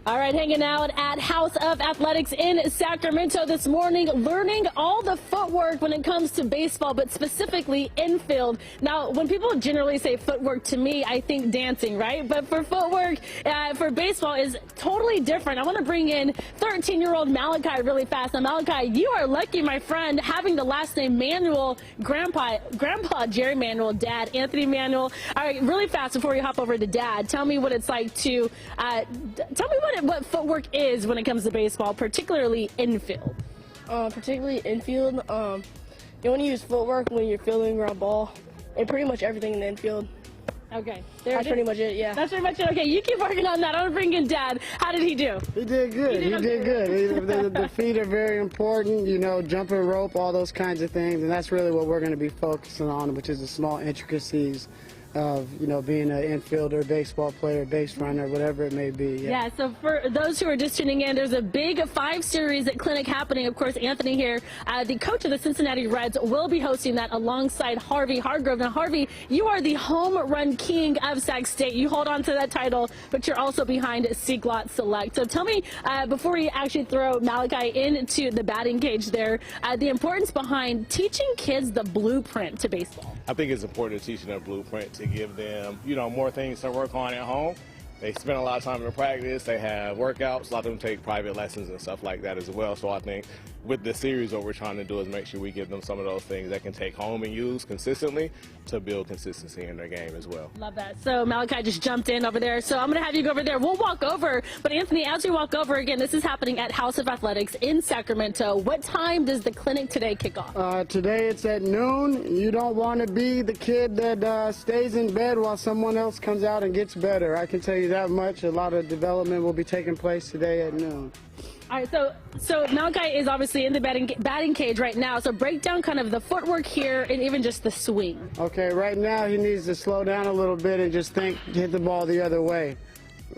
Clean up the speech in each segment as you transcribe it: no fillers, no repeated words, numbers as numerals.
All right, hanging out at House of Athletics in Sacramento this morning, learning all the footwork when it comes to baseball, but specifically infield. Now, when people generally say footwork, to me, I think dancing, right? But for footwork, for baseball is totally different. I want to bring in 13-year-old Malachi really fast. Now, Malachi, you are lucky, my friend, having the last name Manuel, Grandpa Jerry Manuel, Dad Anthony Manuel. All right, really fast before you hop over to Dad, tell me what it's like to, tell me what footwork is when it comes to baseball, particularly infield. Particularly infield, you want to use footwork when you're fielding ground ball, and pretty much everything in the infield. Okay. That's pretty much it, yeah. That's pretty much it. Okay, you keep working on that. I'm going to bring in Dad. How did he do? He did good. He did good. The feet are very important, you know, jumping rope, all those kinds of things, and that's really what we're going to be focusing on, which is the small intricacies of, you know, being an infielder, baseball player, base runner, whatever it may be. Yeah, so for those who are just tuning in, there's a big 5-series clinic happening. Of course, Anthony here, the coach of the Cincinnati Reds, will be hosting that alongside Harvey Hargrove. Now, Harvey, you are the home run king of Sac State. You hold on to that title, but you're also behind Seaglot Select. So tell me, before we actually throw Malachi into the batting cage there, the importance behind teaching kids the blueprint to baseball. I think it's important to teach them a blueprint, to give them, you know, more things to work on at home. They spend a lot of time in practice. They have workouts. A lot of them take private lessons and stuff like that as well. So I think with this series, what we're trying to do is make sure we give them some of those things they can take home and use consistently to build consistency in their game as well. Love that. So Malachi just jumped in over there. So I'm going to have you go over there. We'll walk over. But Anthony, as we walk over again, this is happening at House of Athletics in Sacramento. What time does the clinic today kick off? Today it's at noon. You don't want to be the kid that stays in bed while someone else comes out and gets better. I can tell you that much. A lot of development will be taking place today at noon. All right, so Malachi is obviously in the batting cage right now. So break down kind of the footwork here and even just the swing. Okay, right now he needs to slow down a little bit and just hit the ball the other way.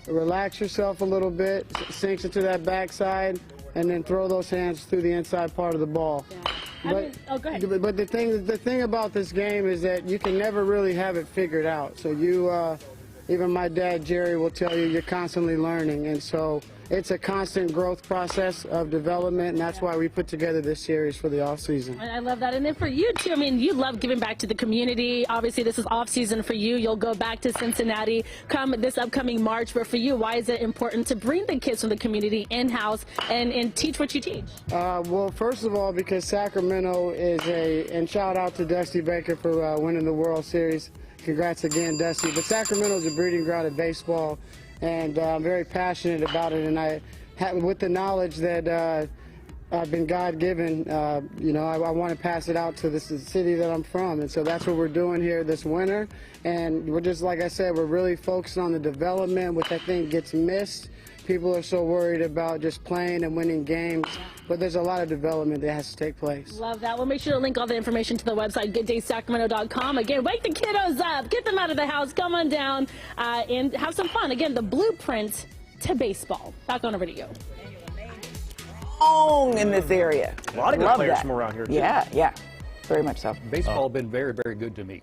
Relax yourself a little bit, sinks into that backside, and then throw those hands through the inside part of the ball. Yeah. Go ahead. But the thing about this game is that you can never really have it figured out. So even my dad, Jerry, will tell you you're constantly learning. And so it's a constant growth process of development, and that's why we put together this series for the off season. I love that. And then for you, too, I mean, you love giving back to the community. Obviously, this is off season for you. You'll go back to Cincinnati come this upcoming March. But for you, why is it important to bring the kids from the community in-house and teach what you teach? Well, first of all, because Sacramento is and shout out to Dusty Baker for winning the World Series. Congrats again, Dusty. But Sacramento is a breeding ground of baseball, and I'm very passionate about it. And with the knowledge that I've been God-given, you know, I want to pass it out to the city that I'm from. And so that's what we're doing here this winter. And we're just, like I said, we're really focused on the development, which I think gets missed. People are so worried about just playing and winning games, but there's a lot of development that has to take place. Love that. We'll make sure to link all the information to the website, gooddaysacramento.com. Again, wake the kiddos up, get them out of the house, come on down, and have some fun. Again, the blueprint to baseball. Back on over to you. In this area. A lot of good players from around here, too. Yeah, very much so. Baseball has been very, very good to me.